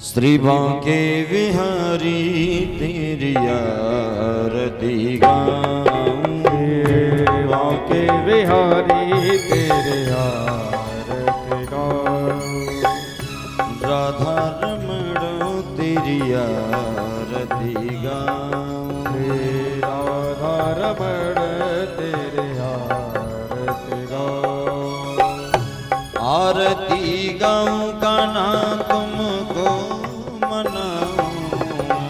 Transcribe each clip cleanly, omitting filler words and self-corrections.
श्री बांके विहारी तेरी आरती गाऊं, बांके विहारी तेरे आरती गाऊं, राधा रमण तेरी आरती गाऊं, राधा रमण तेरे आरती गाऊं, आरती गाऊं कान्हा तुमको मनाऊं,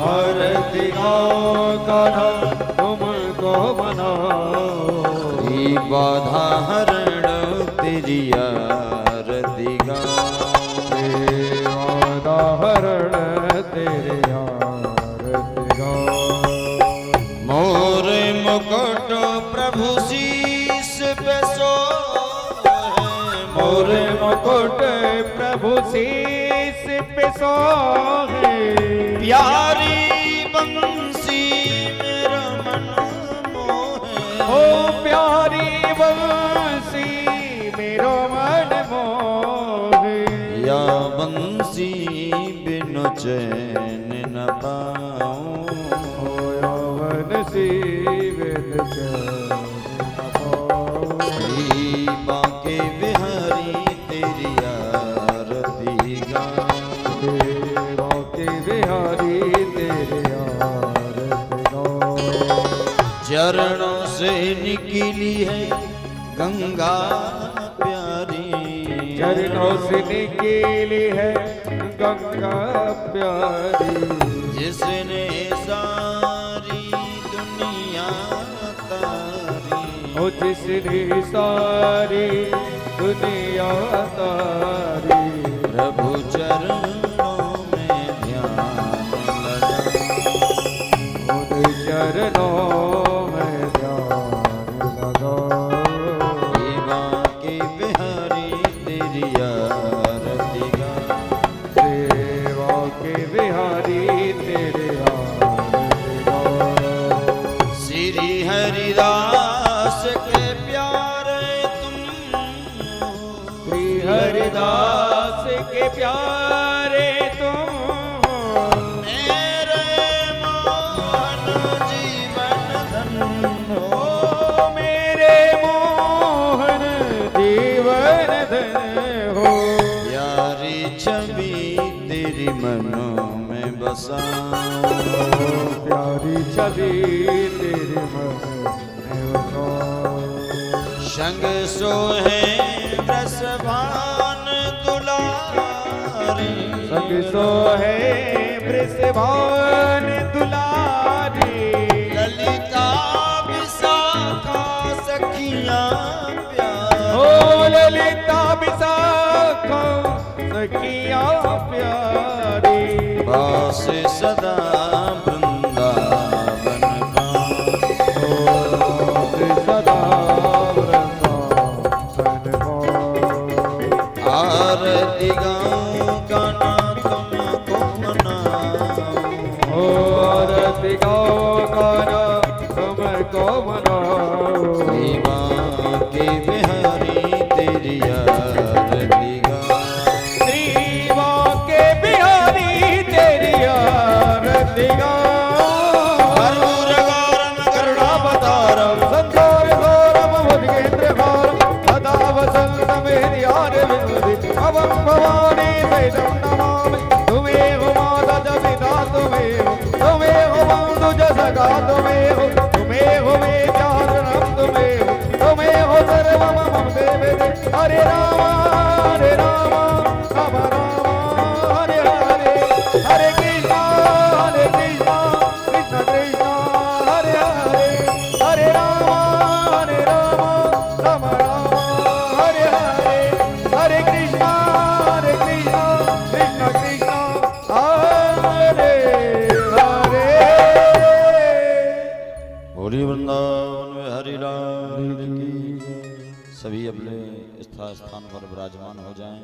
आरती गाऊं कान्हा तुमको मनाऊं, श्री बाधा हरण तेरी आरती गाऊं, राधा हरण तेरे आरती गाऊं, मोर मुकुट प्रभु शीस पे सोहे, मोर मुकुट प्रभु शीस पे सोहे, प्यारी बंसी मेरा मन मोहे, ओ प्यारी बंसी मेरो मन मोहे, या बंसी बिनु चैन न पाऊं, ओ यौवन सी विद चैन न पाऊं, श्री बांके बिहारी तेरी आरती गाऊं, बांके बिहारी तेरे आरती गाऊं, चरणों से निकली है गंगा प्यारी, चरणों से निकली है गंगा प्यारी, जिसने सारी दुनिया तारी, ओ जिसने सारी दुनिया तारी, प्रभु चरणों में ध्यान लगाऊं, उन चरणों में ध्यान लगाओ, श्री बांके बिहारी तेरी आरती गाऊं, सेवा के बिहारी तेरे आरती गाओ, श्री हरिदास के प्यारे तुम, श्री हरिदास के प्यारे तुम, मेरे मोहन जीवन धन हो, ओ मेरे मोहन जीवन धन हो, प्यारी छवि तेरी मनों में बसाऊं, प्यारी छवि तेरे मन में बसाओ, संग सोहे वृषभान दुलारी, संग सोहे वृषभान दुलारी, ललिता विशाखा सखियां प्यारी, ओ ललिता विशाखा सखिया प्यारी, पास सदा वृंदावन का, सदा वृंदावन का, आरती गाऊं कान्हा तुमको मनाऊं, ओ आरती गाओ कान्हा तुमको मनाओ, श्री बांके बिहारी तेरी आरती गाऊं, श्री बांके बिहारी तेरी आरती गाओ, करूर गौरम करुणावतारम संसार गौरम भुजगेंद्र भारम सदा वसंत मेरी आरविंद अवं भवानी सहितं नमामि, तुमेव माता च पिता तुमेव, तुमेव बन्धु च सखा तुमेव, तुमेव मे चारणं तुमेव, तुमेव सर्वं मम देवते, हरे राम राम हरे हरे, हरे कृष्णा कृष्ण कृष्ण हरे हरे, हरे राम राम राम हरे हरे, हरे कृष्णा कृष्ण कृष्ण हरे हरे। बोली वृंदावन में हरि लाल की जय। सभी अपने स्थान पर विराजमान हो जाएं।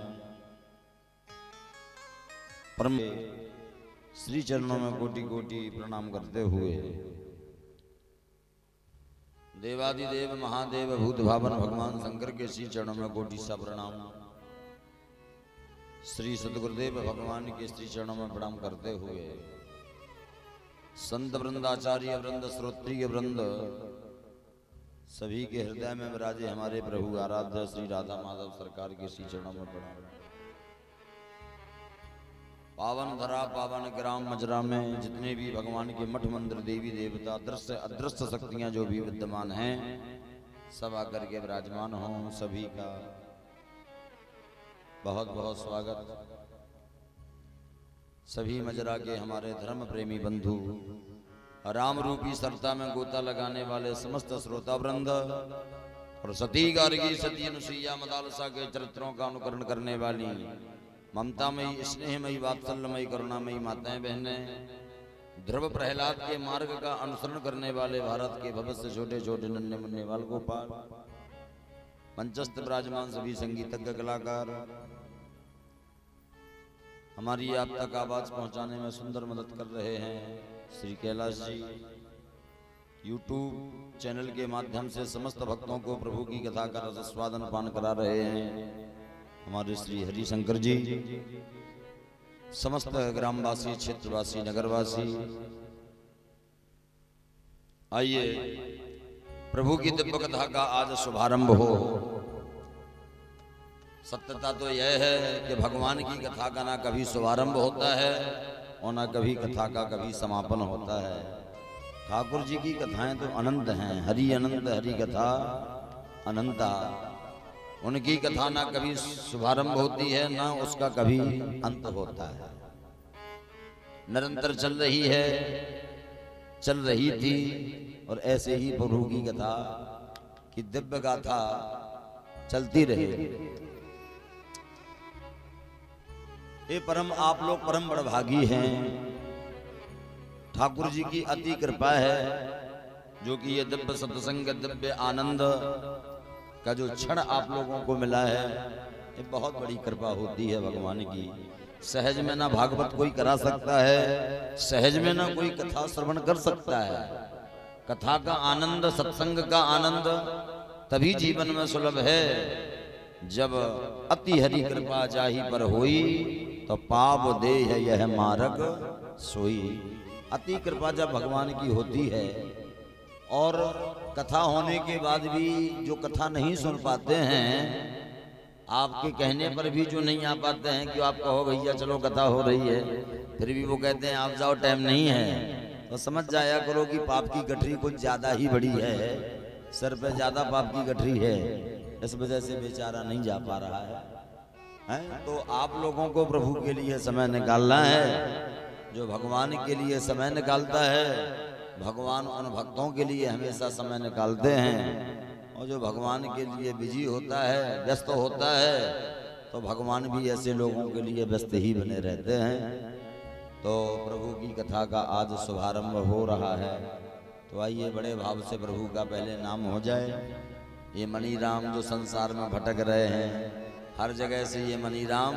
परम श्री चरणों में कोटि कोटि प्रणाम करते हुए देवादिदेव महादेव भूत भावन भगवान शंकर के श्री चरणों में कोटि सा प्रणाम। श्री सदगुरुदेव भगवान के श्री चरणों में प्रणाम करते हुए संत वृंदाचार्य वृंद श्रोत्रिय वृंद सभी के हृदय में विराजे हमारे प्रभु आराध्य श्री राधा माधव सरकार के श्री चरणों में प्रणाम। पावन धरा पावन ग्राम मजरा में जितने भी भगवान के मठ मंदिर देवी देवता दृश्य अदृश्य शक्तियां जो भी विद्यमान हैं सब आकर के विराजमान हों, सभी का बहुत बहुत स्वागत। सभी मजरा के हमारे धर्म प्रेमी बंधु, राम रूपी सरता में गोता लगाने वाले समस्त श्रोता वृंद और सती गार्गी सती अनुसुईया मदालसा के चरित्रों का अनुकरण करने वाली ममतामयी स्नेहमयी वात्सल्यमयी करुणामयी माताएं बहनें, ध्रुव प्रहलाद के मार्ग का अनुसरण करने वाले भारत के भविष्य छोटे छोटे नन्हे मुन्ने बाल गोपाल, मंचस्थ विराजमान सभी संगीतज्ञ कलाकार, हमारी आप तक आवाज पहुंचाने में सुंदर मदद कर रहे हैं श्री कैलाश जी, यूट्यूब चैनल के माध्यम से समस्त भक्तों को प्रभु की कथा का रसस्वादन पान करा रहे हैं हमारे श्री हरिशंकर जी, समस्त ग्रामवासी क्षेत्रवासी नगरवासी। आइए प्रभु की दिव्य कथा का आज शुभारंभ हो। सत्यता तो यह है कि भगवान की कथा का ना कभी शुभारंभ होता है और ना कभी कथा का कभी समापन होता है। ठाकुर जी की कथाएं तो अनंत हैं, हरि अनंत हरि कथा अनंता। उनकी कथा ना कभी शुभारंभ होती है ना उसका कभी अंत होता है, निरंतर चल रही है, चल रही थी और ऐसे ही प्रभु की कथा की दिव्य गाथा चलती रहे। ये परम आप लोग परम बड़भागी हैं, ठाकुर जी की अति कृपा है जो कि ये दिव्य सत्संग दिव्य आनंद का जो क्षण आप लोगों को मिला है, ये बहुत बड़ी कृपा होती है भगवान की। सहज में ना भागवत कोई करा सकता है, सहज में ना कोई कथा श्रवण कर सकता है। कथा का आनंद, सत्संग का आनंद तभी जीवन में सुलभ है जब अति हरि कृपा जाहि पर होई तो पाप दे है यह मार्ग सोई। अति कृपा जब भगवान की होती है और कथा होने के बाद भी जो कथा नहीं सुन पाते हैं, आपके कहने पर भी जो नहीं आ पाते हैं कि आप कहो भैया चलो कथा हो रही है, फिर भी वो कहते हैं आप जाओ टाइम नहीं है, तो समझ जाया करो कि पाप की गठरी कुछ ज्यादा ही बड़ी है, सर पे ज्यादा पाप की गठरी है, इस वजह से बेचारा नहीं जा पा रहा है। तो आप लोगों को प्रभु के लिए समय निकालना है। जो भगवान के लिए समय निकालता है, भगवान उन भक्तों के लिए हमेशा समय निकालते हैं, और जो भगवान के लिए बिजी होता है, व्यस्त होता है, तो भगवान भी ऐसे लोगों के लिए व्यस्त ही बने रहते हैं। तो प्रभु की कथा का आज शुभारंभ हो रहा है, तो आइए बड़े भाव से प्रभु का पहले नाम हो जाए। ये मणि राम जो संसार में भटक रहे हैं, हर जगह से ये मणि राम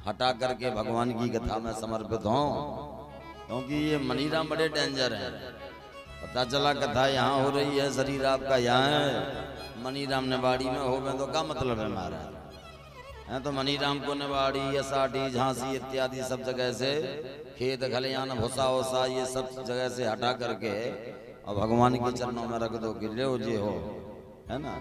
हटा करके भगवान की कथा में समर्पित हों, क्योंकि ये मणि राम बड़े डेंजर हैं। पता चला कथा यहाँ हो रही है, शरीर आपका यहाँ है, मणि राम नेवाड़ी में हो गए तो क्या मतलब है हमारा है। तो मणि राम को नेवाड़ी, असाठी, झांसी इत्यादि सब जगह से खेत खलियान भूसा वूसा ये सब जगह से हटा करके और भगवान के चरणों में रख दो कि ले जे हो, है ना।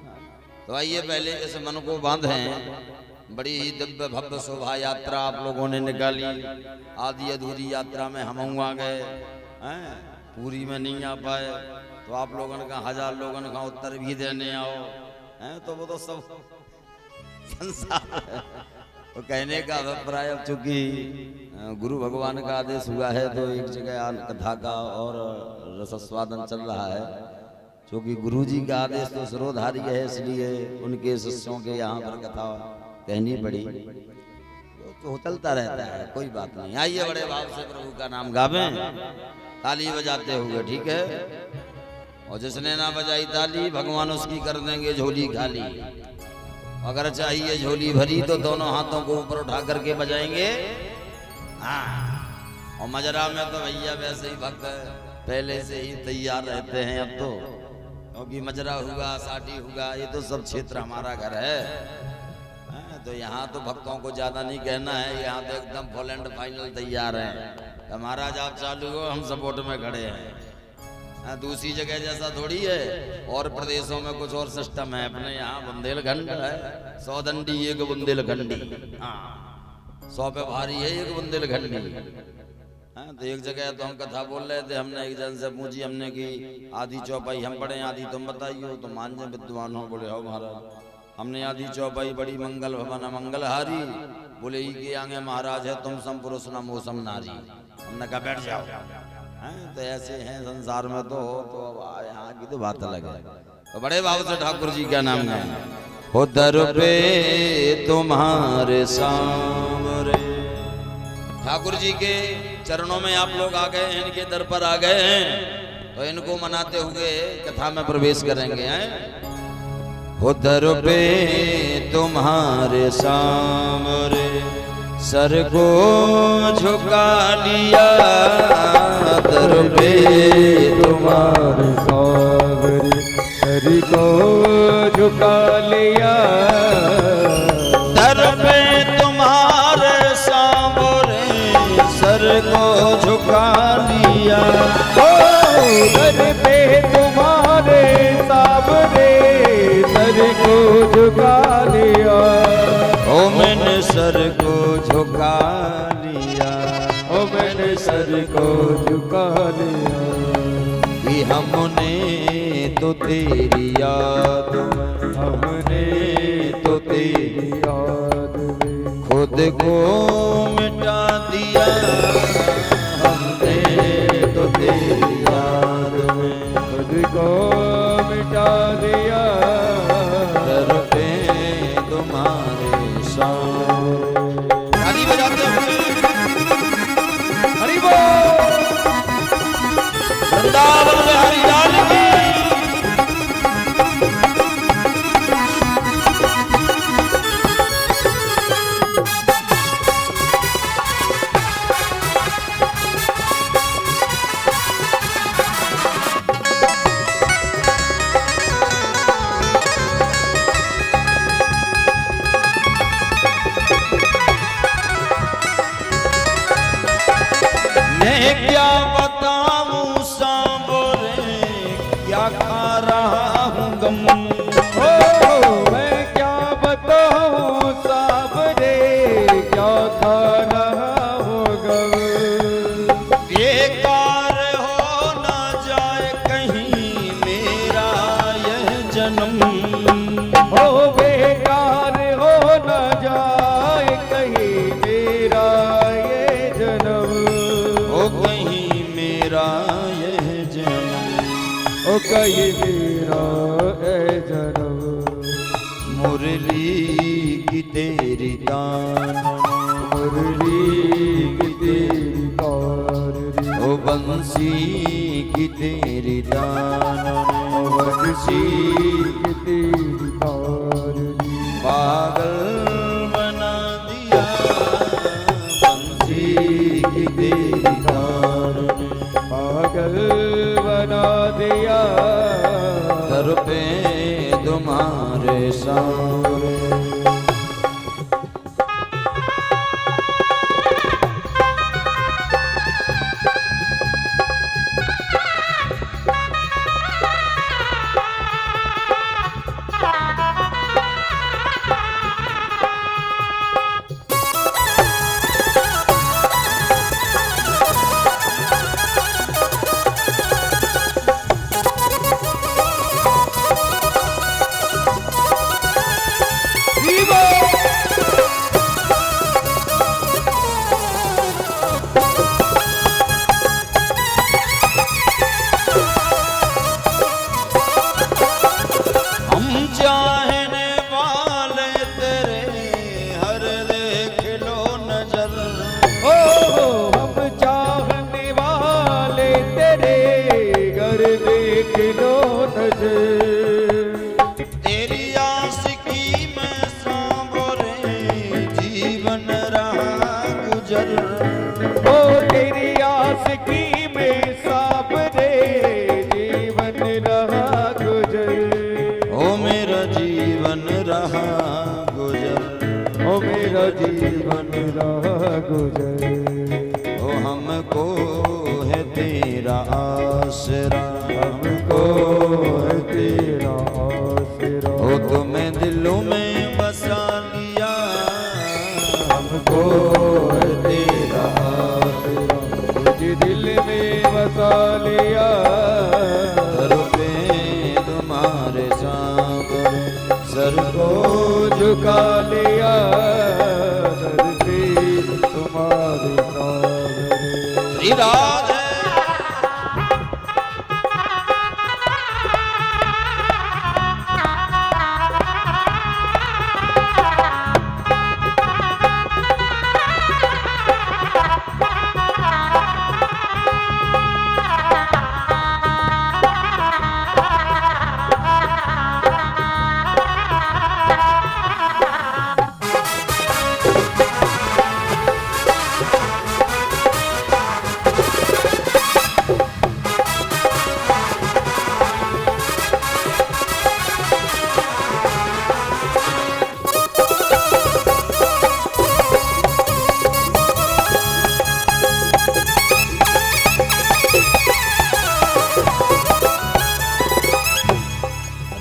तो आइए पहले इस मन को बांधें। बड़ी ही दिव्य भव्य शोभा यात्रा आप लोगों ने निकाली। आधी अधूरी यात्रा में हम आ गए हैं, पूरी में नहीं आ पाए, तो आप लोगों ने कहा 1000 लोगों का उत्तर भी देने आओ हैं, तो वो तो सब संसार है। तो कहने का अभिप्राय, अब चूंकि गुरु भगवान का आदेश हुआ है तो एक जगह कथा का और रसस्वादन चल रहा है। क्योंकि गुरु जी का आदेश तो सिरोधारी है, इसलिए उनके शिष्यों के यहाँ पर कथा कहनी पड़ी, तो चलता रहता है, कोई बात नहीं। आइए बड़े भाव से प्रभु का नाम गावें, ताली बजाते हुए, ठीक है। और जिसने ना बजाई ताली, भगवान उसकी कर देंगे झोली खाली। अगर चाहिए झोली भरी तो दोनों हाथों को ऊपर उठा करके बजाएंगे। हाँ, और मजरा में तो भैया वैसे ही भक्त पहले से ही तैयार रहते हैं अब तो, क्योंकि मजरा हुआ, साटी हुआ, ये तो सब क्षेत्र हमारा घर है। तो यहाँ तो भक्तों को ज्यादा नहीं कहना है, यहाँ तो एकदम फुल एंड फाइनल तैयार है। महाराज आप चालू हो, हम सपोर्ट में खड़े हैं। दूसरी जगह जैसा थोड़ी है, और प्रदेशों में कुछ और सिस्टम है, अपने यहाँ बुंदेलखंड है, 100 दंडी एक बुंदेलखंडी। हाँ 100 पे भारी है एक बुंदेलखंडी। हाँ तो एक जगह तो हम कथा बोल रहे थे, हमने एक जन से पूछी, हमने की आधी चौपाई हम पढ़े, आधी तुम बताइयो। तो मान जे विद्वान हो, बोले हो महाराज हमने आधी चौपाई बड़ी मंगल भवन मंगलहारी। बोले ही के आगे महाराज है, तुम सम पुरुष न मौसम नारी। हमने कहा बैठ जाओ। तो ऐसे हैं संसार में तो यहाँ की तो बात अलग है। तो बड़े भाव से ठाकुर जी क्या नाम है, हो दर पे तुम्हारे सामने। ठाकुर जी के चरणों में आप लोग आ गए हैं, इनके दर पर आ गए हैं, तो इनको मनाते हुए कथा में प्रवेश करेंगे। हैं हो दर पे तुम्हारे सामने, सर को झुका लिया। दर पे तुम्हारे सामने, सर को झुका लिया। दर पे तुम्हारे सामने, सर को झुका लिया। दर पे तुम्हारे सामने, सर को झुका लिया। ओ मैंने सर को झुका लिया, ओ मैंने सर को झुका लिया। कि हमने तो तेरी याद में, हमने तो तेरी याद में खुद को मिटा दिया। हमने तो तेरी याद में खुद को मिटा दिया। दर पे तुम्हारे सामने। ताली बजाते हुए हरि बोल। वृंदावन में हरि लाल की। मैं क्या बताऊं सांवरे, क्या खा रहा हूँ गम। मैं क्या बताऊं सावरे, क्या खा रहा हूँ गम। बेकार हो ना जाए कहीं मेरा यह जन्म। हो बेकार हो न जाए कहीं मेरा ये जन्म। ओ कहीं मेरा यह जन्म, ओ कहीं मेरा ए जन्म। मुरली की तेरी दान, मुरली की तेरी कार रे। ओ बंसी की तेरी दान, बंसी की तेरी कार रे। पागल बना दिया। बंसी की तेरी दान, पागल बना दिया। दर पे तुम्हारे सामने। हमको है तेरा आसरा, हमको है तेरा आसरा। हो तुम्हें दिलों में बसा लिया, हमको है तेरा आसरा, मुझे दिल में बसा लिया। सर पे तुम्हारे सांबर, सर को झुका लिया, सर पे तुम्हारे सामने। श्री राधे।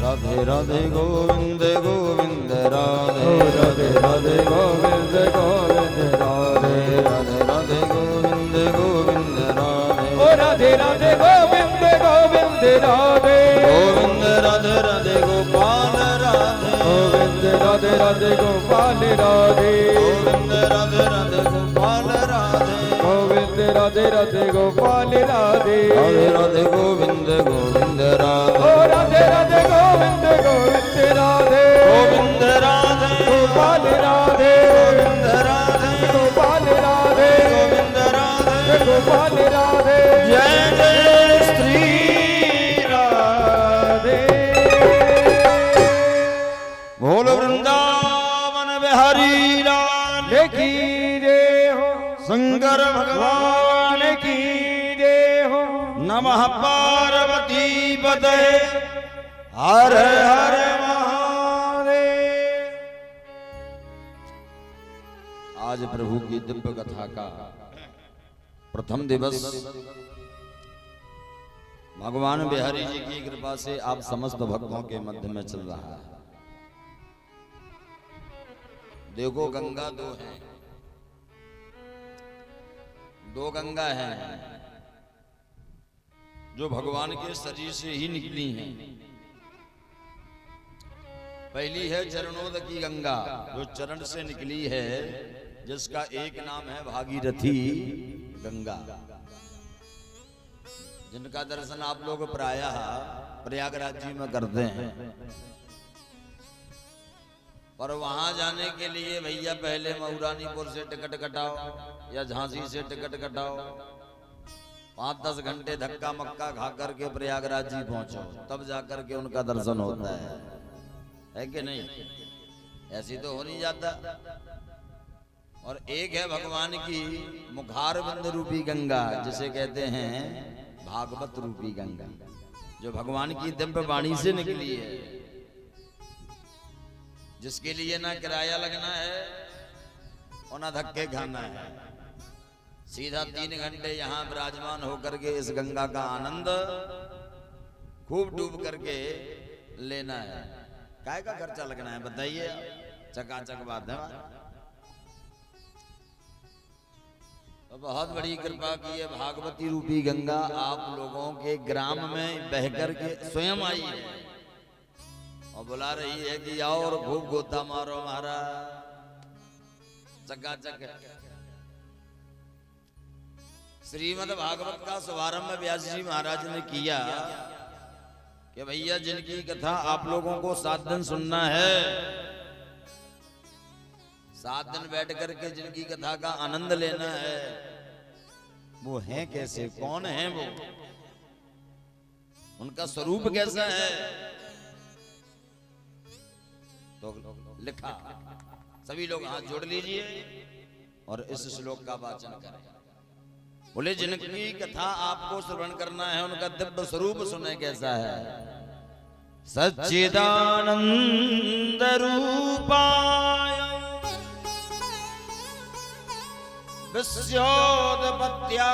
राधे राधे गोविंद गोविंद राधे, राधे राधे गोविंद गोविंद राधे, राधे राधे गोविंद गोविंद राधे, ओ राधे राधे गोविंद गोविंद राधे, गोविंद राधे राधे गोपाल राधे, गोविंद राधे राधे गोपाल राधे, गोविंद राधे राधे गोपाल राधे, गोविंद राधे राधे गोपाल राधे, राधे राधे गोविंद गोविंद राधे, ओ राधे राधे गोविंद गोविंद राधे, गोविंद राधे गोपाल राधे, गोविंद राधे गोपाल राधे, गोविंद राधे गोपाल राधे। जय जय श्री राधे। बोल वृंदावन बिहारी लाल की जय हो, शंकर भगवान की जय हो। नमः पार्वती पते हर हर महादेव। आज प्रभु की दिव्य कथा का प्रथम दिवस भगवान बिहारी जी की कृपा से आप समस्त भक्तों के मध्य में चल रहा है। देखो गंगा दो हैं, दो गंगा हैं जो भगवान के शरीर से ही निकली हैं। पहली है चरणोद की गंगा जो चरण से निकली है, जिसका एक नाम है भागीरथी गंगा, जिनका दर्शन आप लोग प्रायः प्रयागराज जी में करते हैं। पर वहां जाने के लिए भैया पहले मऊरानीपुर से टिकट कटाओ या झांसी से टिकट कटाओ, 5-10 घंटे धक्का मक्का खा करके प्रयागराज जी पहुंचो, तब जाकर के उनका दर्शन होता है कि नहीं? ऐसी तो हो नहीं जाता। और एक है भगवान की मुखार बिंद रूपी गंगा, जिसे कहते हैं भागवत रूपी गंगा, जो भगवान की दिव्य वाणी से निकली है, जिसके लिए ना किराया लगना है और ना धक्के खाना है। सीधा 3 घंटे यहाँ विराजमान होकर के इस गंगा का आनंद खूब डूब करके लेना है। काय का खर्चा लगना है बताइए? चकाचक बात है। तो बहुत बड़ी कृपा की है भागवती रूपी गंगा आप लोगों के ग्राम में बहकर के स्वयं आई है और बुला रही है कि आओ और खूब गोता मारो हमारा चकाचक। श्रीमद् भागवत का शुभारंभ व्यास जी महाराज ने किया कि भैया जिनकी कथा आप लोगों को 7 दिन सुनना है, 7 दिन बैठ करके जिनकी कथा का आनंद लेना है, वो हैं कैसे, कौन है वो, उनका स्वरूप कैसा है? तो लिखा, सभी लोग हाथ जोड़ लीजिए और इस श्लोक का वाचन करें। बोले जिनकी कथा आपको श्रवण करना है, उनका दिव्य स्वरूप सुने कैसा है। सच्चिदानंद रूपाय विश्योदपत्यादि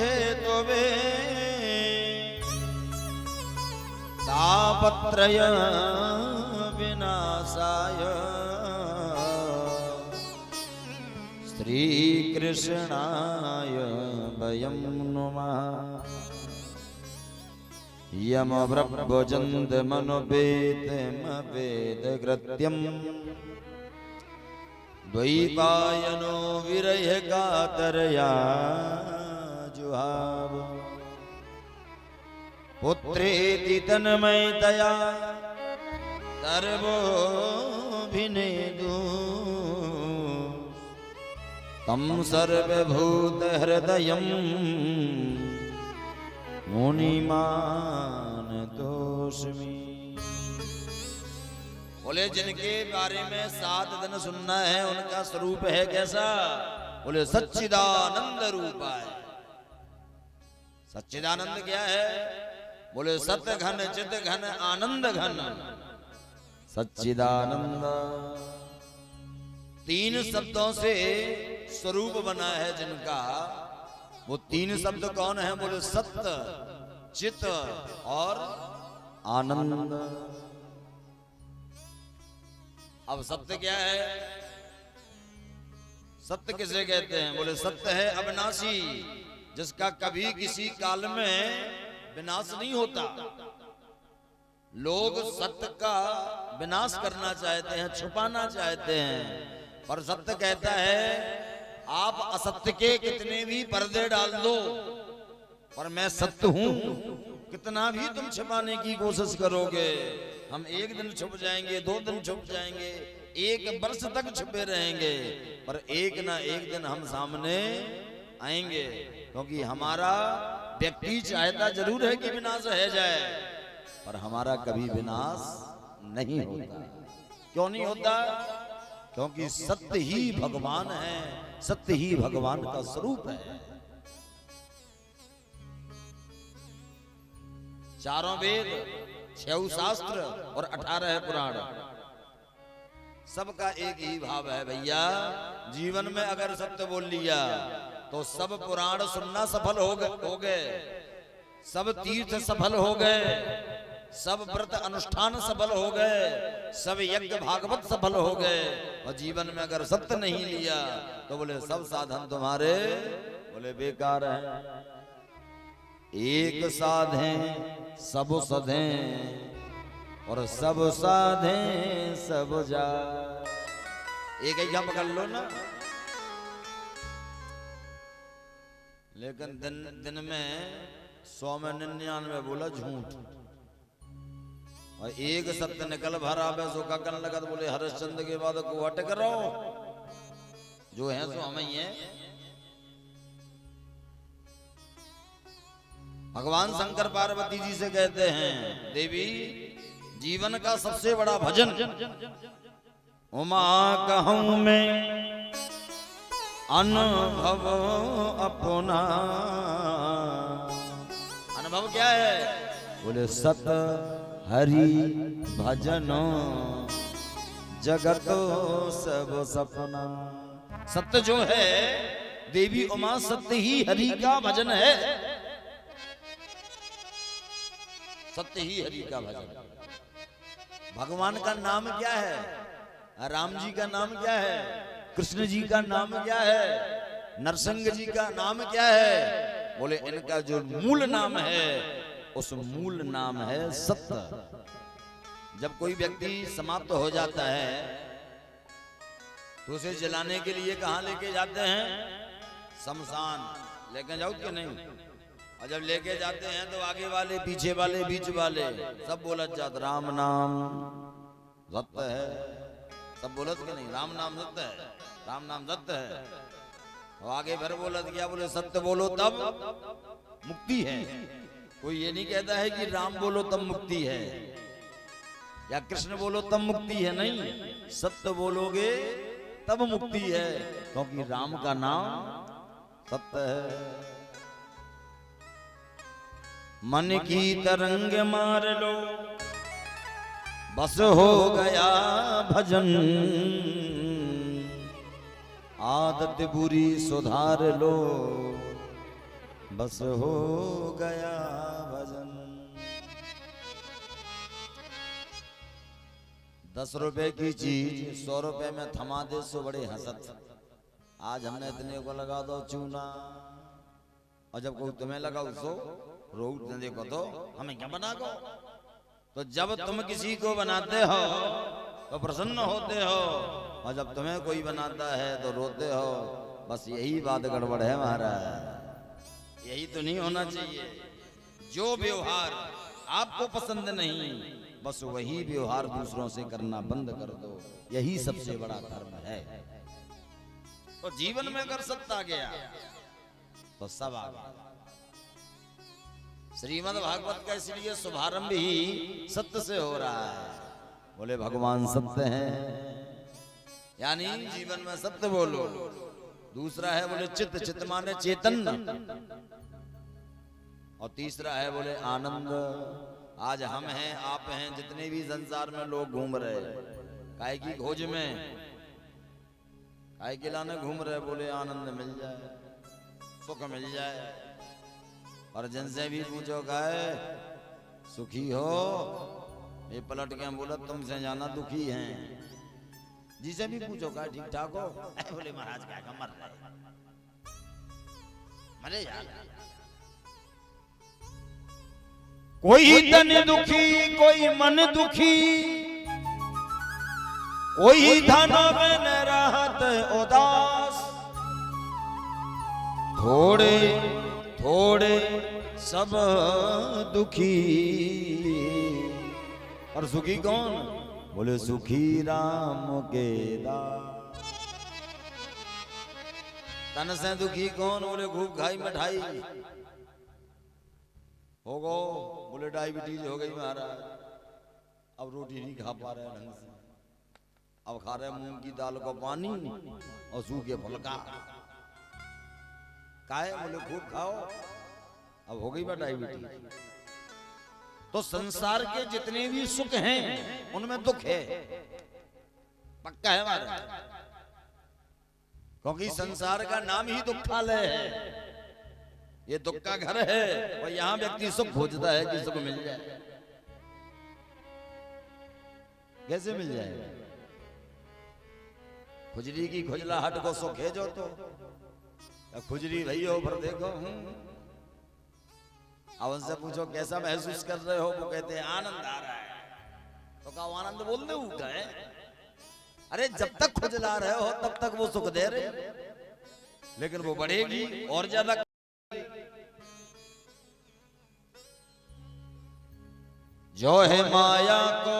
है तो वे तापत्रय विनाशाय श्री कृष्णाय वयं नुमः। यम ब्रह्मजन्द मनोवेदमवेदकृत्यं द्वैपायनो विरह कातरया जुहाव पुत्रेति तन्मयतया सर्वोऽभिनेदु तं सर्वभूतहृदयं मुनिमानतोऽस्मि। बोले जिनके बारे में 7 दिन सुनना है उनका स्वरूप है कैसा? बोले सच्चिदानंद रूप है। सच्चिदानंद क्या है? बोले सत्य घन चित घन आनंद घन सच्चिदानंद। 3 शब्दों से स्वरूप बना है जिनका, वो 3 शब्द कौन है? बोले सत्य चित और आनंद। अब सत्य क्या है? सत्य किसे कहते हैं? बोले सत्य है अविनाशी, जिसका कभी किसी काल में विनाश नहीं होता। लोग सत्य का विनाश करना चाहते हैं, छुपाना चाहते हैं, पर सत्य कहता है आप असत्य के कितने भी पर्दे डाल दो, पर मैं सत्य हूं। कितना भी तुम छिपाने की कोशिश करोगे, हम 1 दिन छुप जाएंगे, 2 दिन छुप जाएंगे, 1 वर्ष तक छुपे रहेंगे, पर एक ना एक दिन हम सामने आएंगे। क्योंकि हमारा व्यक्ति चाहता जरूर है कि विनाश है जाए, पर हमारा कभी विनाश नहीं होता। क्यों नहीं होता? क्योंकि सत्य ही भगवान है, सत्य ही भगवान का स्वरूप है। 4 वेद, 6 शास्त्र और 18 पुराण, सबका एक ही भाव है भैया। जीवन में अगर सत्य बोल लिया तो सब पुराण सुनना सफल हो गए, सब तीर्थ सफल हो गए, सब व्रत अनुष्ठान सफल हो गए, सब यज्ञ भागवत सफल हो गए। और जीवन में अगर सत्य नहीं लिया तो बोले सब साधन तुम्हारे बोले बेकार हैं। एक साधे सब सधे और सब साधे सब जा। एक ही पकड़ लो ना, लेकिन दिन में 100 में 99 बोला झूठ, और एक सत्य निकल भरा बे सो का करने लगा। तो बोले हरिश्चंद्र के बाद को हट करो, जो है सो हम ही है। भगवान शंकर पार्वती जी से कहते हैं देवी जीवन का सबसे बड़ा भजन उमा कहूं मैं अनुभव अपना। अनुभव क्या है? बोले सत हरि भजन जगत सब सपना। सत्य जो है देवी उमा, सत्य ही हरि का भजन है, सत्य ही हरि का भजन। भगवान का नाम क्या है? राम जी का नाम क्या है? कृष्ण जी का नाम क्या है? नरसिंह जी का नाम क्या है? बोले इनका जो मूल नाम है उस मूल नाम है सत्य। जब कोई व्यक्ति समाप्त हो जाता है तो उसे जलाने के लिए कहां लेके जाते हैं? शमशान। लेके जाओ कि नहीं? और जब लेके जाते हैं तो आगे वाले, पीछे वाले, बीच वाले सब बोलत जाते राम नाम सत्य है। सब बोलत के नहीं? राम नाम सत्य है, राम नाम सत्य है। और आगे फिर बोलत क्या? बोले सत्य बोलो तब मुक्ति है। कोई ये नहीं कहता है कि राम बोलो तब मुक्ति है या कृष्ण बोलो तब मुक्ति है, नहीं, सत्य बोलोगे तब मुक्ति है, क्योंकि राम का नाम सत्य है। मन की तरंग मार लो बस हो गया भजन, आदत बुरी सुधार लो, बस हो गया भजन। 10 रुपए की चीज 100 रुपए में थमा दे सो बड़े हंसत। आज हमने इतने को लगा दो चूना, और जब कोई तुम्हें लगा उसको रोक न देखो तो हमें क्या बना गो। तो जब तुम किसी को बनाते हो तो प्रसन्न होते हो, और जब तुम्हें कोई बनाता है तो रोते हो। बस यही बात गड़बड़ है महाराज, यही तो नहीं होना चाहिए। जो व्यवहार आपको पसंद नहीं, बस वही व्यवहार दूसरों से करना बंद कर दो। यही सबसे बड़ा धर्म है। तो जीवन में अगर सत्ता गया तो सब आ गया। श्रीमद् भागवत का इसलिए शुभारंभ ही सत्य से हो रहा है। बोले भगवान सत्य हैं, यानी जीवन में सत्य बोलो। दूसरा है बोले चित्त, चित्त माने चेतन, और तीसरा है बोले आनंद। आज हम हैं, आप हैं, जितने भी संसार में लोग घूम रहे, काय की खोज में, काय के लाने घूम रहे, बोले आनंद मिल जाए, सुख मिल जाए। और जिनसे भी पूछो गाय सुखी हो, ये पलट के बोला तुमसे जाना दुखी हैं। जिसे भी पूछो गाय ठीक ठाक हो, बोले महाराज क्या मर रहे, मरे यार। कोई तन दुखी, कोई मन दुखी, कोई धन में न रहत उदास। थोड़े थोड़े सब दुखी, और सुखी कौन? बोले सुखी राम के दास। तन से दुखी कौन? बोले खूब खाई मिठाई हो गो, बोले डायबिटीज हो गई महाराज, अब रोटी नहीं खा पा रहे ढंग से, अब खा रहे मूंग की दाल का पानी और सूखे फुलका। काहे? बोले खूब खाओ, अब हो गई बा डायबिटीज। तो संसार के जितने भी सुख हैं उनमें दुख है, पक्का है हमारा, क्योंकि संसार का नाम ही दुखालय है। ये दुख का घर है, और यहां व्यक्ति सुख खोजता है कि सुख मिल जाए। कैसे मिल जाएगा? खुजली की खुजलाहट को सुख है जो, तो खुजली भई हो पर देखो। अब उनसे पूछो कैसा महसूस कर रहे हो, वो कहते हैं आनंद आ रहा है। तो कहा आनंद बोलने उठा है? अरे जब तक खुजला रहे हो तब तक वो सुख दे रहे, लेकिन वो बढ़ेगी और ज्यादा। जो है माया को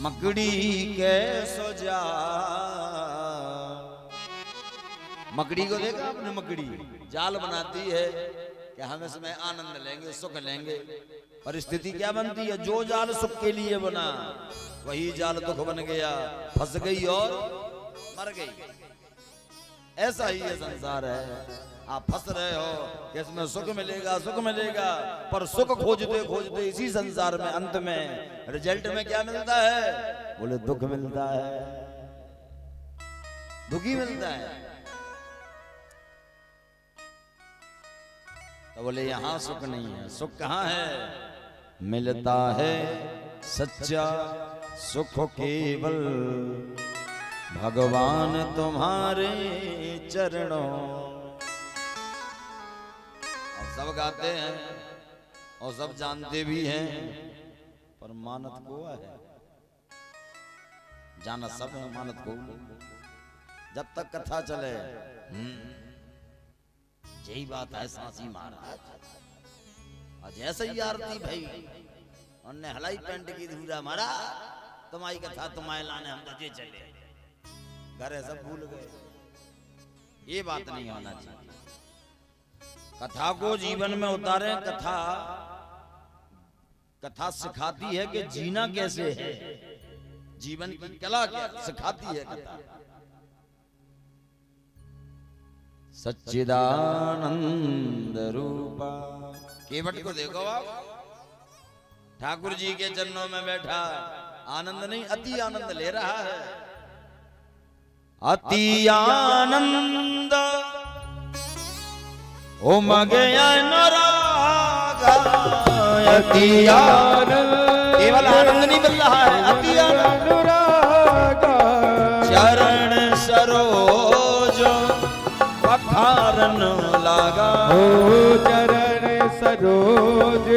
मकड़ी के सो जा। मकड़ी को देखा आपने? मकड़ी जाल बनाती है कि हम इसमें आनंद लेंगे, सुख लेंगे। परिस्थिति क्या बनती है? जो जाल सुख के लिए बना वही जाल दुख बन गया, फंस गई और मर गई। ऐसा ही ये संसार है। आप फंस रहे हो कि इसमें सुख मिलेगा, सुख मिलेगा, पर सुख खोजते खोजते इसी संसार में अंत में रिजल्ट में क्या मिलता है? बोले दुख मिलता है, दुखी मिलता है। तो बोले यहां सुख नहीं है। सुख कहां है? मिलता है सच्चा सुख केवल भगवान तुम्हारे चरणों। और सब गाते हैं और सब जानते भी हैं, पर मानत को है, जाना सब है, मानत को। जब तक कथा चले यही बात है सांसी महाराज। और जैसे ही आरती भाई उन्हें हलाई पेंट की धूरा मारा, तुम्हारी कथा तुम्हारे लाने हम तो चले घर सब भूल गए। ये बात नहीं होना चाहिए। कथा को जीवन में उतारे। कथा सिखाती है कि जीना कैसे है, जीवन की कला क्या सिखाती है कथा। सच्चिदानंद रूपा केवट को देखो आप, ठाकुर जी के चरणों में बैठा, आनंद नहीं अति आनंद ले रहा है। अति आनंद उमग अनुराग, अति आनंद, केवल आनंद नहीं मिल रहा है, अति अनुराग, चरण सरोज पखारन लागा, चरण सरोज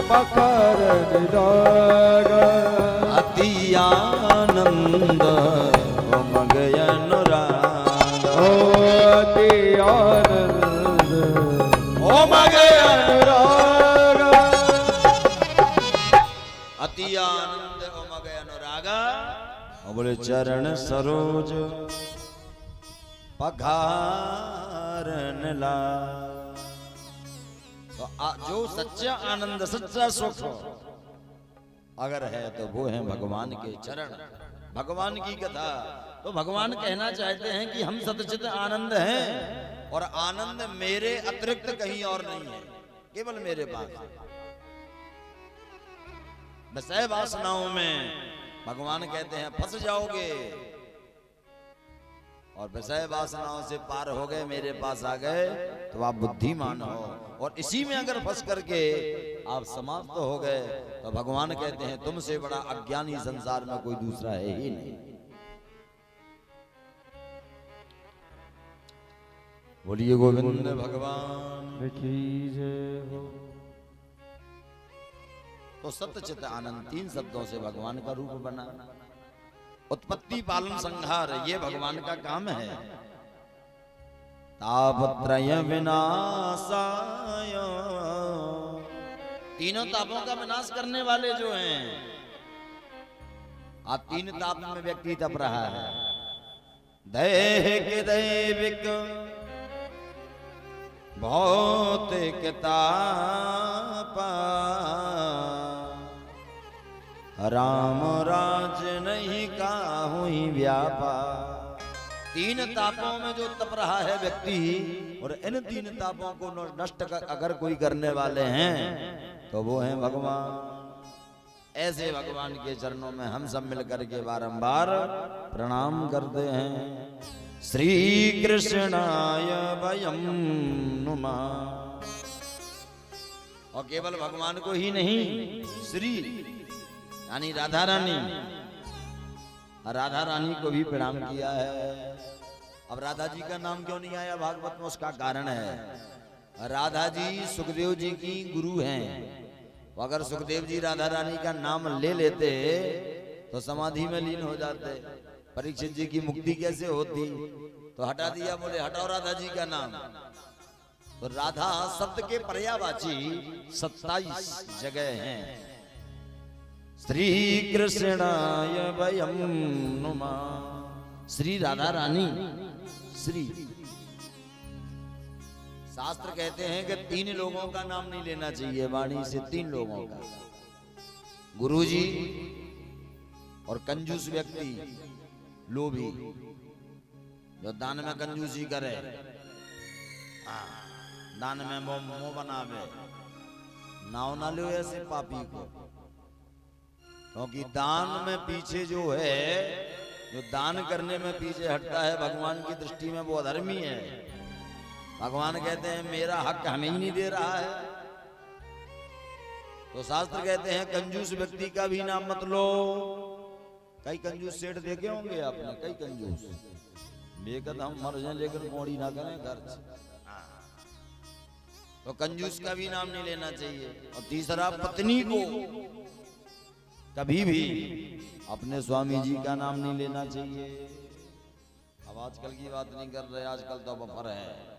पखारन लागा, अति आनंद उमग अनुराग, अति आनंद उमग अनुराग, अति आनंद उमग अनुरागा, और बोले चरण सरोज पखारन ला। तो जो सच्चा आनंद सच्चा सुख अगर है तो वो है भगवान के चरण, भगवान की कथा। तो भगवान कहना चाहते हैं कि हम सतचित आनंद हैं और आनंद मेरे अतिरिक्त कहीं और नहीं है, केवल मेरे पास। विषय वासनाओं में भगवान कहते हैं फंस जाओगे, और विषय वासनाओं से पार हो गए, मेरे पास आ गए तो आप बुद्धिमान हो। और इसी में अगर फंस करके आप समाप्त हो गए तो भगवान कहते हैं तुमसे बड़ा अज्ञानी संसार में कोई दूसरा है ही नहीं। बोलिए गोविंद भगवान की जय हो। तो सत्यचित आनंद तीन शब्दों से भगवान का रूप बना। उत्पत्ति पालन संहार ये भगवान का काम है। तापत्रय विनाशाय, तीनों तापों का विनाश करने वाले जो हैं। आप तीन ताप में व्यक्ति तप रहा है। दैहिक दैविक भौतिक ताप, राम राज नहीं काहू व्यापा। तीन तापों में जो तप रहा है व्यक्ति, और इन तीन तापों को नष्ट अगर कोई करने वाले हैं तो वो हैं भगवान। ऐसे भगवान के चरणों में हम सब मिलकर के बारंबार प्रणाम करते हैं। श्री कृष्णाय वयं नुमः। और केवल भगवान को ही नहीं, श्री यानी राधा रानी, राधा रानी को भी प्रणाम किया है। अब राधा जी का नाम क्यों नहीं आया भागवत में, उसका कारण है राधा जी सुखदेव जी की गुरु हैं। तो अगर सुखदेव जी राधा रानी का नाम ले लेते तो समाधि में लीन हो जाते। परीक्षित जी की मुक्ति कैसे होती, तो हटा दिया, बोले हटाओ राधा जी का नाम। तो राधा शब्द के पर्यायवाची 27 जगह हैं। श्री कृष्णाय वयं नुमः। श्री राधा रानी, श्री। शास्त्र कहते हैं कि 3 लोगों का नाम नहीं लेना चाहिए वाणी से, 3 लोगों का, गुरुजी और कंजूस व्यक्ति, लोभी, जो दान में कंजूसी करे, दान में मोह बनावे, नाव ना लो ऐसे पापी को। क्योंकि दान में पीछे जो है, जो दान करने में पीछे हटता है, भगवान की दृष्टि में वो अधर्मी है। भगवान कहते हैं मेरा हक हमें ही नहीं दे रहा है। तो शास्त्र कहते हैं कंजूस व्यक्ति का भी नाम मत लो। कई कंजूस सेठ देखे होंगे आपने, कई कंजूस बेकद हम मर जाए लेकिन मोड़ी ना करें खर्च। तो कंजूस का भी नाम नहीं लेना चाहिए। और तीसरा, पत्नी को कभी भी अपने स्वामी जी का नाम नहीं लेना चाहिए। अब आजकल की बात नहीं कर रहे, आजकल तो बफर है,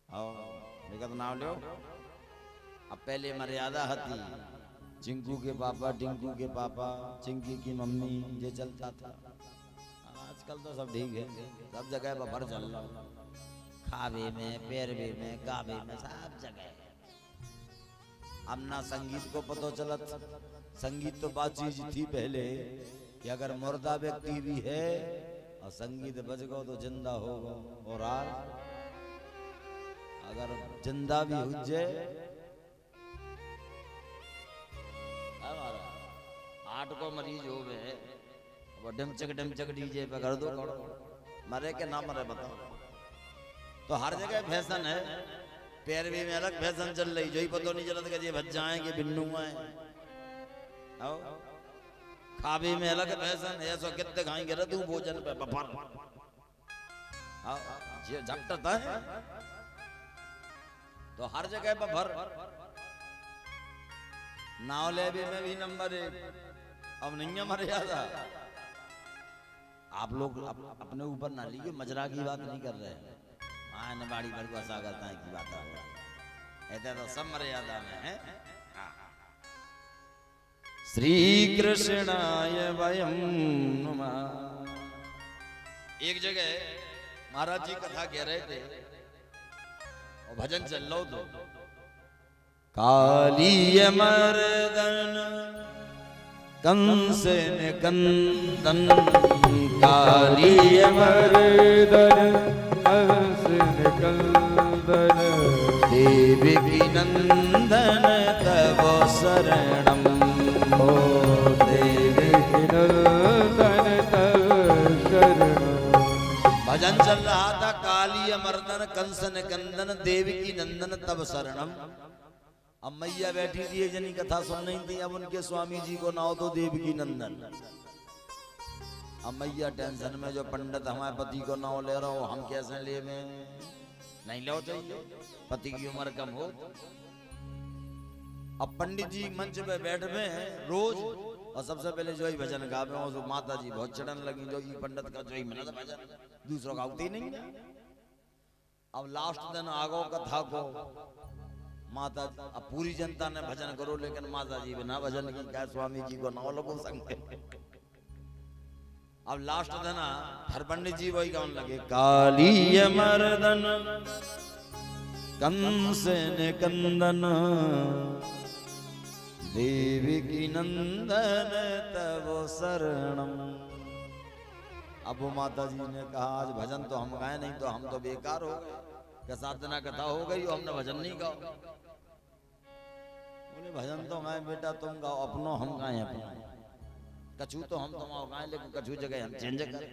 बेकद नाम लो। अब पहले मर्यादा हती, चिंकू के पापा, टिंकू के पापा, चिंकी की मम्मी, ये चलता था। आजकल तो सब ठीक है, सब जगह बफर चल रहा, खावे में, पैरवे में, गावे में, सब जगह। अब ना संगीत को पता चला। संगीत तो बात चीज थी पहले कि अगर मुर्दा व्यक्ति भी है और संगीत बज गो तो जिंदा होगा। और आज अगर जिंदा भी हो जाए, 8 को मरीज हो गए, वो डिमचक डीजे पे कर दो, मरे के ना मरे बताओ। तो हर जगह फैशन है, पैरवी में अलग फैशन चल रही, जो ही पता नहीं चलता कि ये भज जाएंगे बिन्नू आए। आओ खाबी में अलग फैशन है, ऐसा कितने खाएंगे रे तू भोजन पे बफर। आओ ये झपटता है तो हर जगह बफर। नावलेबी में भी नंबर 1, अब नहीं है मर्यादा। आप लोग अपने ऊपर ना लीजिए, मजरा की बात नहीं कर रहे हैं, बाड़ी भर को ऐसा करता है की बात है, ऐसा तो सब मर्यादा में है। श्री कृष्णाय वयं नमः। एक जगह महाराज जी कथा कह रहे थे और भजन चल लो तो कालीय मर्दन कंस निकंदन, कालीय मर्दन कंस निकंदन, देवकी नंदन तव शरणम, ओ देवकी नंदन तव शरणम। भजन चल रहा था, कालीय मर्दन कंस निकंदन देवकी नंदन तव शरणम। अब मैया बैठी थी, एक जनी कथा सुन रही थी, अब उनके स्वामी जी को नाव तो देवकी नंदन। अब मैया टेंशन में, जो पंडित हमारे पति को नाव ले रहा हो, हम कैसे ले में नहीं लो चाहिए, पति की उम्र कम हो। अब पंडित जी मंच पे बैठ में रोज, और सबसे पहले जो ही भजन गावे हो, तो माता जी बहुत चढ़न लगी, जो ही पंडित का जो ही मिला था भजन, दूसरों का होती नहीं। अब लास्ट दिन आगो कथा को माता, अब पूरी जनता ने भजन करो, लेकिन माता जी बिना भजन की क्या स्वामी जी को नाव लगो संग। अब लास्ट दिन हर पंडित जी वही गाने लगे, कालीय मर्दन कंस निकंदन, देवकी नंदन तव शरणम। अब वो माता जी ने कहा, आज भजन तो हम गाए नहीं, तो हम तो बेकार हो गए, क्या 7 दिन कथा हो गई, हमने भजन नहीं गाओ। बोले भजन तो गाए बेटा, तुम गाओ अपनो, हम गाए अपनो। कछु तो हम तुम गाए, लेकिन कछु जगह हम चेंज करें।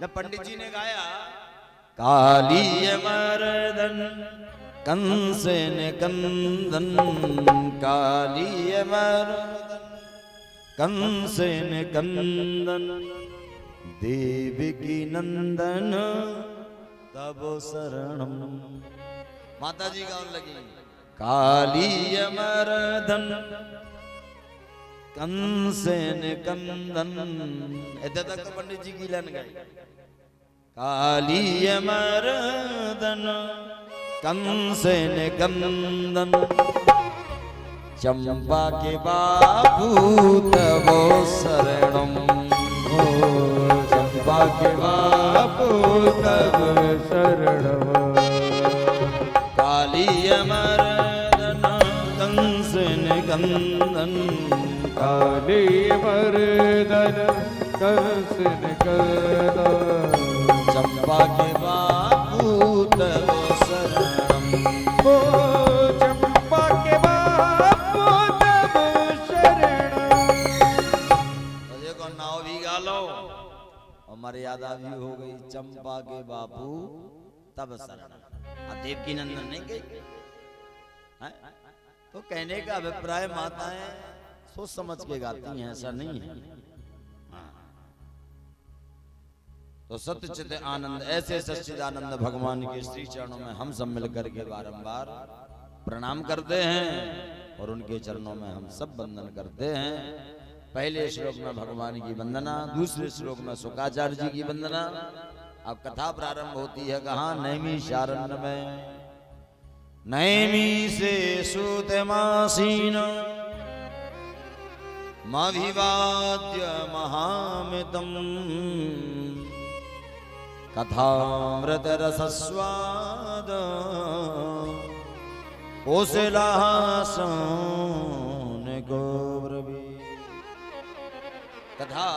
जब पंडित जी ने गाया, कालीय मर्दन कंस निकंदन, कालीय मर्दन कंस निकंदन, देवकी नंदन तब शरणम। माता जी गाने लगी, कालीय मर्दन कंस निकंदन, इधर तक तो पंडित जी की लाइन गई। कालीय मर्दन कंस निकंदन, चंपा के बापू तव शरणम, ओ चंपा के बापू तव शरणम। कालीय मर्दन कंस निकंदन, कालीय मर्दन कंस निकंदन, चंपा के बापू तव शरणम। ओ चंपा के बापू तव शरणम। तो देखो नाव भी गा लो और मर्यादा भी हो गई, चंपा के बापू तब शरणम। देवकी नंदन नहीं गई है? तो कहने का अभिप्राय माताएं सोच समझ के गाती हैं, ऐसा नहीं है। तो सत्यचित आनंद, ऐसे सच्चिदानंद भगवान के श्री चरणों में हम सब मिलकर के बारंबार प्रणाम करते हैं और उनके चरणों में हम सब वंदन करते हैं। पहले श्लोक में भगवान की वंदना, दूसरे श्लोक में शुकाचार्य जी की वंदना। अब कथा प्रारंभ होती है कहाँ? नैमिषारण्य में। नैमी से सूतमासीन मभिवाद्य महामितम् कथामृत रसस्वाद कोसलासन गौरवी। कथा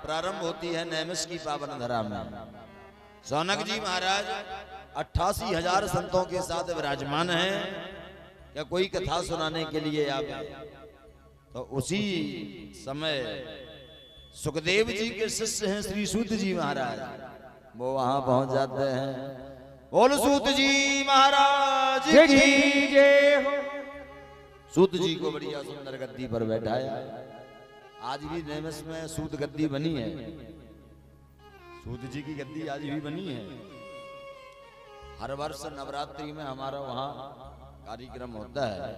प्रारंभ होती है नैमिष की पावन धरा में। सौनक जी महाराज 88,000 संतों के साथ विराजमान हैं। क्या कोई कथा सुनाने के लिए आवे? तो उसी समय सुखदेव जी के शिष्य हैं श्री सूत जी महाराज, वो वहां पहुंच जाते हैं। बोल सूत जी महाराज की जय हो। सूत जी को बढ़िया सुंदर गद्दी पर बैठाया। आज भी नेमस में सूत गद्दी बनी है, सूत जी की गद्दी आज भी बनी है। हर वर्ष नवरात्रि में हमारा वहां कार्यक्रम होता है,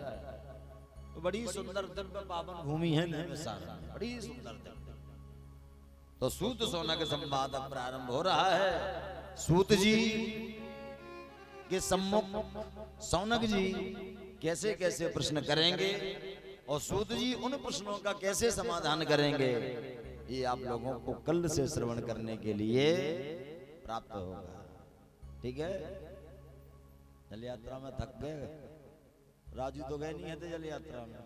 तो बड़ी सुंदर दिव्य पावन भूमि है नैमिषारण्य में, बड़ी सुंदर दिव्य। तो सूत सौनक संवाद अब प्रारंभ हो रहा है। सूत जी के सम्मुख सौनक जी कैसे कैसे प्रश्न करेंगे और सूत जी उन प्रश्नों का कैसे समाधान करेंगे, ये आप लोगों को कल से श्रवण करने के लिए प्राप्त होगा। ठीक है। जल यात्रा में थक गए, राजू तो गए नहीं है जल यात्रा में,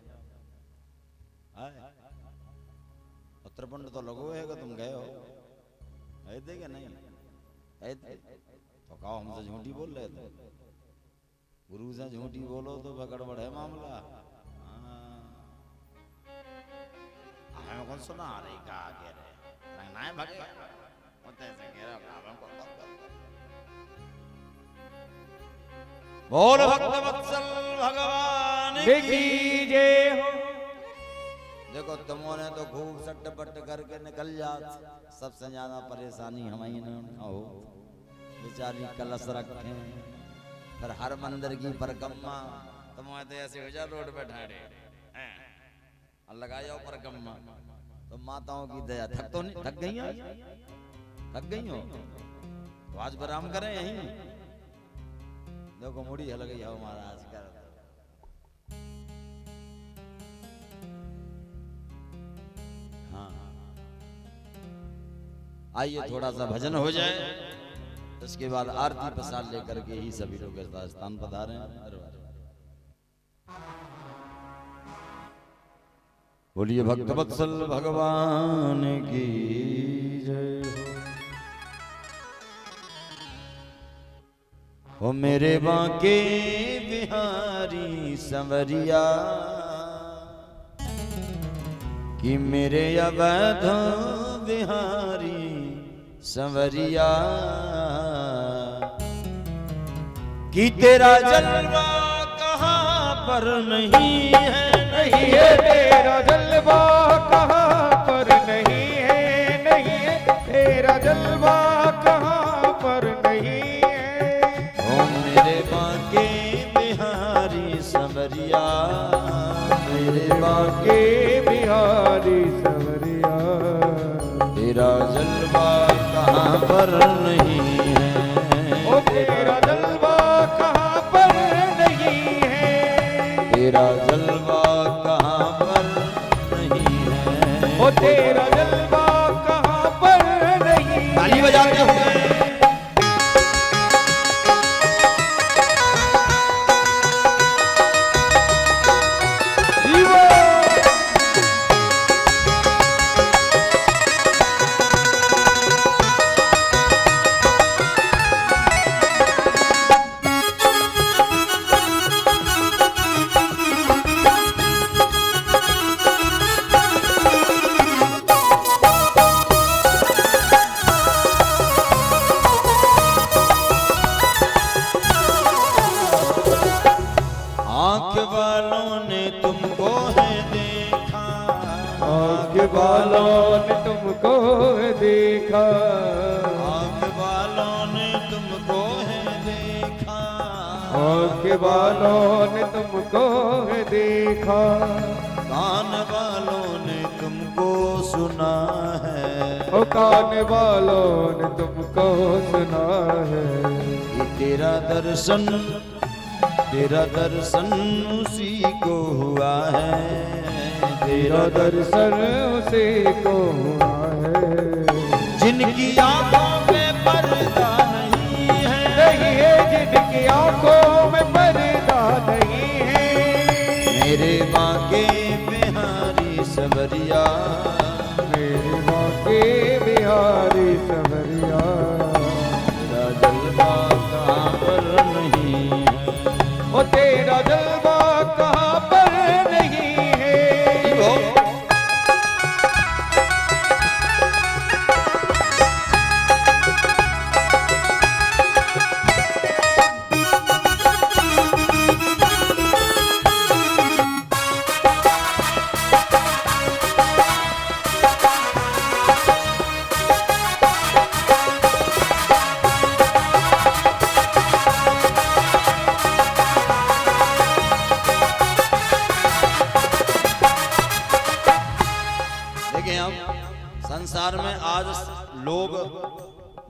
उत्तरपुंड तो लगो है, तुम गए हो, गए थे क्या? नहीं गए थे तो कहो हमसे झूठी बोल रहे थे। गुरु से झूठी बोलो तो गड़बड़ है मामला। हमें कौन सुना रही कहा कह रहे ना है भगवान ऐसे कह रहा। बोल भक्त वत्सल भगवान की जय हो। देखो तुमने तो खूब सट पट करके निकल जात, सबसे ज्यादा परेशानी हमारी ना हो। बेचारी कलश रखे फिर हर मंदिर की परिक्रमा, तुम्हें तो ऐसे हो जा रोड पे ठाड़े और लगा जाओ परिक्रमा, तो माताओं की दया। थक तो नहीं, थक गई हो, थक गई हो तो आज विराम करें यहीं। देखो मुड़ी हल गई हो महाराज कर। हाँ आइए थोड़ा सा भजन हो जाए, उसके बाद आरती प्रसाद लेकर के ही सभी लोग स्थान पधारे हैं। बोलिए भक्त वत्सल भगवान की जय हो। ओ मेरे बांके बिहारी संवरिया कि मेरे अवध बिहारी संवरिया कि तेरा जलवा कहाँ पर नहीं है, नहीं है तेरा जलवा कहाँ पर नहीं है, नहीं है तेरा जलवा कहाँ पर नहीं है। ओ मेरे बांके बिहारी संवरिया, मेरे बांके बिहारी संवरिया तेरा जलवा कहाँ पर नहीं है। ओ तेरा जलवा कहाँ पर नहीं है, तेरा जलवा कहाँ पर नहीं है। ओ तेरा जलवा कहाँ पर नहीं है। ताली बजाते हुए वालों ने तुमको देखा, आँख वालों ने तुमको है देखा, आँख वालों ने तुमको देखा, कान वालों ने तुमको सुना है, ओ कान वालों ने तुमको सुना है। कि तेरा दर्शन उसी को हुआ है, तेरा दर्शन उसी को हुआ है। जिनकी आंखों में पर्दा नहीं है, नहीं है जिनकी आंखों में पर्दा नहीं है। मेरे बांके बिहारी संवरिया, मेरे बांके बिहारी संवरिया तेरा जलवा कहाँ पर नहीं है। ओ तेरा जलवा कहाँ पर नहीं है।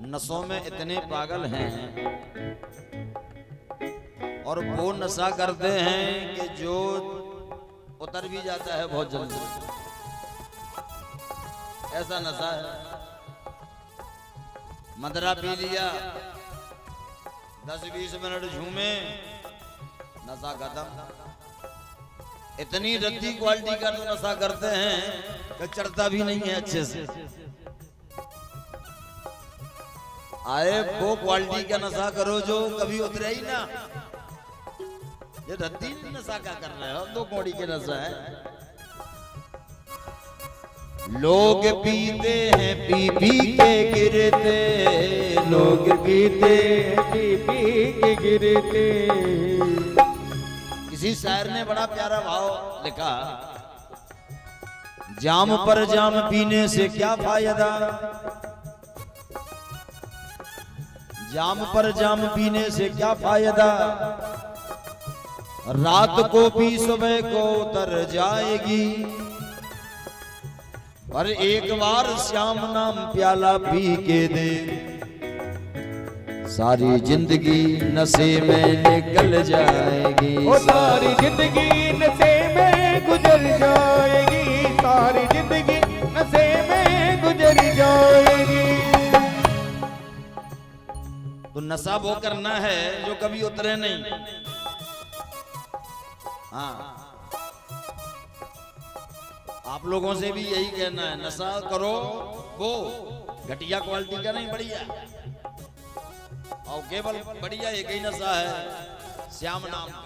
नशों में इतने पागल हैं और वो नशा करते हैं कि जो उतर भी जाता है बहुत जल्दी, ऐसा नशा है। मदरा पी लिया, 10-20 मिनट झूमे, नशा खत्म। इतनी रद्दी क्वालिटी का तो नशा करते हैं कि चढ़ता भी नहीं है अच्छे से। आए वो क्वालिटी का नशा करो जो कभी उतरे ही ना। ये रद्दी नशा क्या कर रहे हो, 2 कौड़ी के नशा है। लोग पीते हैं पी पी के गिरते, लोग पीते हैं पी पी के गिरते। किसी शायर ने बड़ा प्यारा भाव लिखा, जाम पर जाम पीने से क्या फायदा, जाम पर जाम पीने से क्या फायदा, रात को भी सुबह को उतर जाएगी, पर एक बार श्याम नाम प्याला पी के दे, सारी जिंदगी नशे में निकल जाएगी। ओ सारी जिंदगी नशे में गुजर जाएगी, सारी जिंदगी नशे में गुजर जाएगी। तो नशा वो करना है जो कभी उतरे नहीं। हाँ, आप लोगों से भी यही कहना है, नशा करो वो घटिया क्वालिटी का नहीं, बढ़िया। और केवल बढ़िया एक ही नशा है, श्याम नाम का।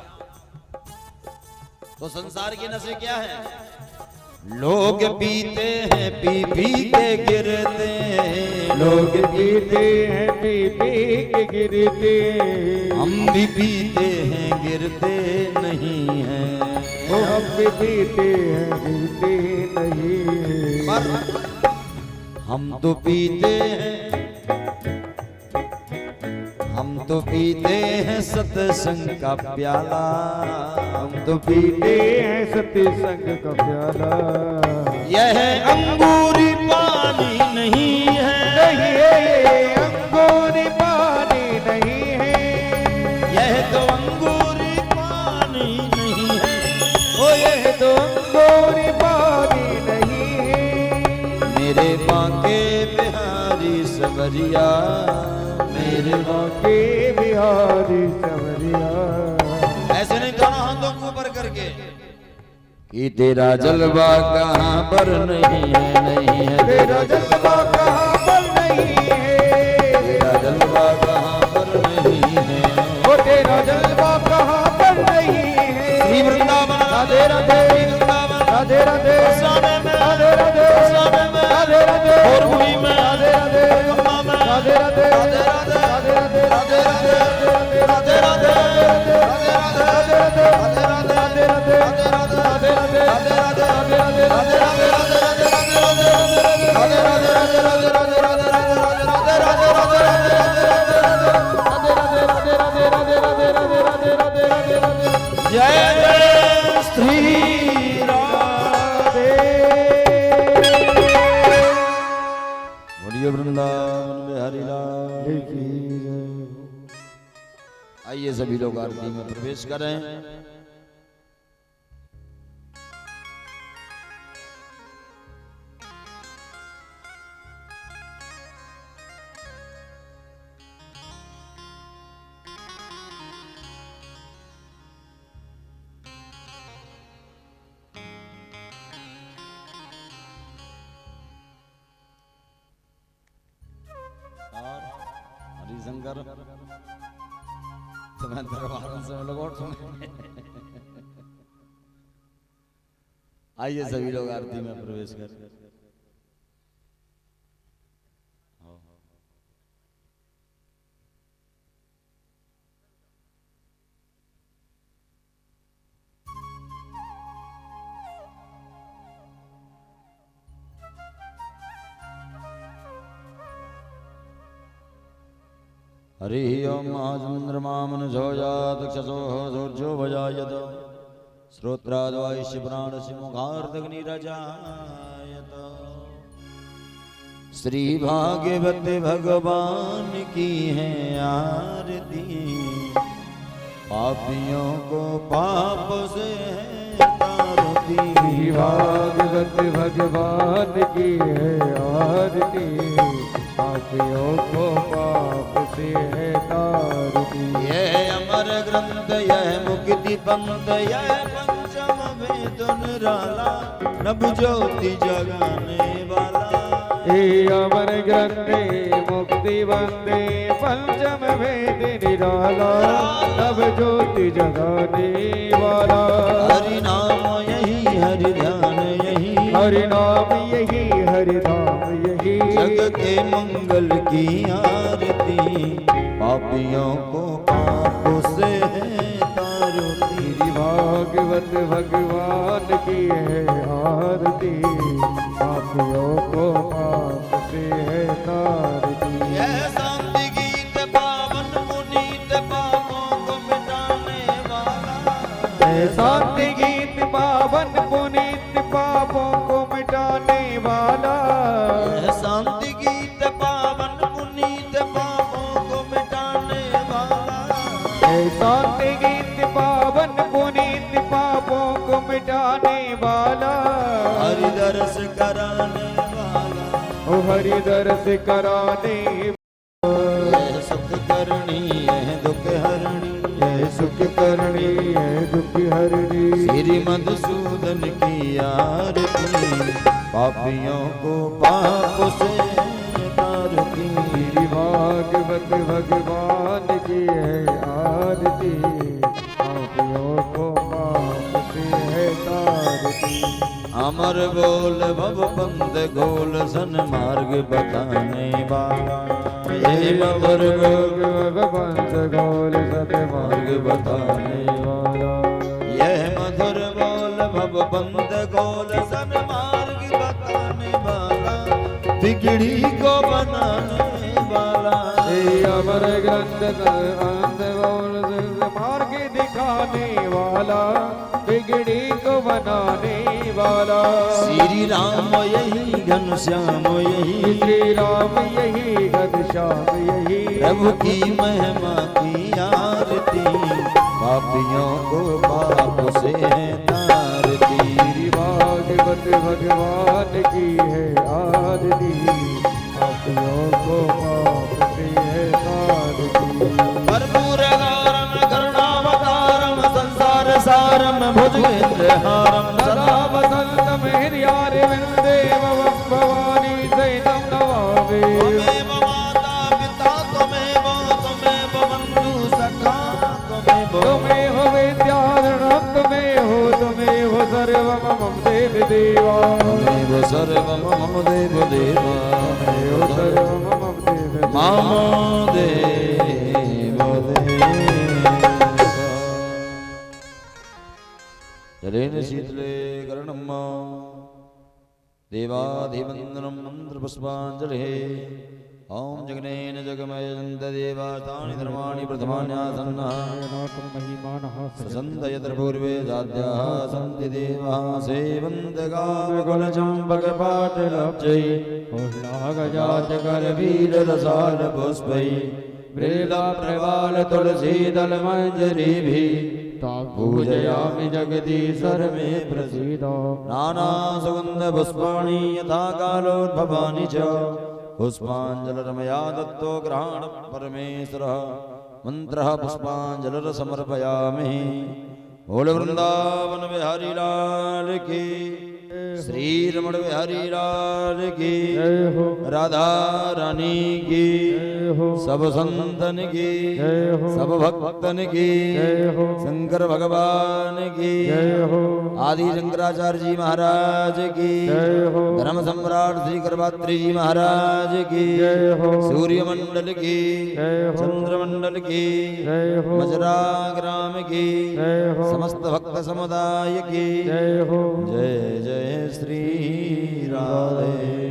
तो संसार के नशे क्या है? लोग पीते हैं पी पी के गिरते हैं, लोग पीते हैं पी पी के गिरते। हम भी पीते हैं गिरते नहीं हैं, वो हम भी पीते हैं गिरते नहीं। पर हम तो पीते हैं, हम तो पीते हैं सत्संग का प्याला, हम तो पीते हैं सत्संग का प्याला। यह अंगूरी पानी नहीं है, नहीं है ये अंगूरी पानी नहीं है, यह तो अंगूरी पानी नहीं है, ओ यह तो अंगूरी पानी नहीं है। मेरे बांके बिहारी सवरिया, मेरे बांके बिहारी सवरिया। ऐसे नहीं दोनों हाथों को ऊपर करके कि तेरा जलवा कहाँ पर नहीं है, नहीं है तेरा जलवा कहाँ पर नहीं है, तेरा जलवा कहाँ पर नहीं है, ओ तेरा जलवा कहाँ पर नहीं है। श्री वृंदावन राधे राधे राधे राधे राधे राधे राधे राधे और हुई में राधे राधे राधे राधे राधे राधे राधे राधे राधे राधे जय जय श्री राधे। बोलिए वृंदावन बिहारी लाल की जय। आइए सभी लोग आरती में प्रवेश करें। हरिशंकर तुम्हें दरबार से लोग और सुने। आइए सभी लोग आरती में प्रवेश कर। हरि ओम महाचंद्रमामनजोजातक्षसो सूर्यो भजायत श्रोत्राद्वायुष्य प्राणस्य मुखार्दग्निरजायत श्री भागवत भगवान की है आरती, पापियों को पाप से है तारती। भागवत भगवान की है आरती, पापियों को पाप से है तारती। यह अमर ग्रंथ यह मुक्ति पंथ यह पंचम वेद निराला, नभ ज्योति जगाने वाला। ये अमर ग्रंथे मुक्ति बंदे पंचम वेद निराला, नभ ज्योति जगाने वाला। हरि नाम यही हरि ध्यान यही, हरि नाम यही हरि धाम यही, जग के मंगल की आरती, पापियों को पापों से है तारती। भागवत भगवान की है आरती, पापियों को पाप से है तारती। यह शांति गीत पावन पुनीत पापों को मिटाने वाला। यह शांति गीत पावन पुनीत पापों को मिटाने वाला। यह शांति गीत पावन पुनीत पापों को मिटाने वाला। यह शांति गीत पावन पुनीत पापों को मिटाने वाला। हरि दर्श कराने वाला, ओ हरि दर्श कराने। यह सुख करणी यह दुख हरणी, यह सुख करणी यह दुख हरणी। श्री मधुसूदन की आरती, पापियों को पाप से तारती। श्री भागवत भगवान की है आरती, पापियों को पाप से है तारती। अमर बोल भव बंद गोल सन मार्ग बताने वाला। ये मधुर बोल पंच गोल सत मार्ग बताने वाला। यह मधुर बोल भव बंद गोल सन मार्ग बताने वाला, बिगड़ी को बनाने वाला। ये अमर ग्रंथ अंत बोल मार्ग दिखाने वाला, बिगड़ी को बनाने वाला। श्री राम यही घनश्याम यही, श्री राम यही घनश्याम यही, प्रभु की महिमा की आरती, पापियों को पाप से है तारती। श्री भागवत भगवान की है आरती, पापियों को पाप से है तारती। भरपूर गारम करुणावतारम संसार सारम भुजगेन्द्रहारम सदा वसंत मेहरियारे वंदे भवानी सहितं नमामि। त्वमेव माता पिता त्वमेव बंधु सखा त्वमेव। त्वमेव विद्याधरणं त्वमेव सर्वं मम देव देवा। त्वमेव सर्वं मम देव देवा। त्वमेव सर्वं मम देव देवा। मम देव देवा। जलेन शीतले कर्णम देवाधिवंदनम मंत्र पुष्पांजलि। ओम जगनेन जगमयन्त देवातानि धर्माणि प्रथमान्यासन्नः ससन्त यत्र पूर्वे साध्याः सन्ति देवाः सेवन्त कामकुलचम्पकपाटलब्जै पुष्णागजाचकरवीररसाल पुष्पै वृन्दाप्रवाल तुलसीदलमञ्जरीभिः पूजयामि जगदीश्वर मे प्रसीद। नाना सुगंध पुष्पाणि यथा कालोद्भवानि च पुष्पाञ्जलिर्मया दत्तो ग्रहाण परमेश्वरः। मंत्रः पुष्पाञ्जलिर् समर्पयामि। बोल वृंदावन बिहारी लाल की, श्री रमण बिहारी लाल की, राधा रानी की, सब संतन की, सब भक्तन की, शंकर भगवान की, आदि शंकराचार्य जी महाराज की, धर्म सम्राट श्री करपात्री जी महाराज की, सूर्य मंडल की, चंद्र मंडल की, मजरा ग्राम की, समस्त भक्त समुदाय की जय जय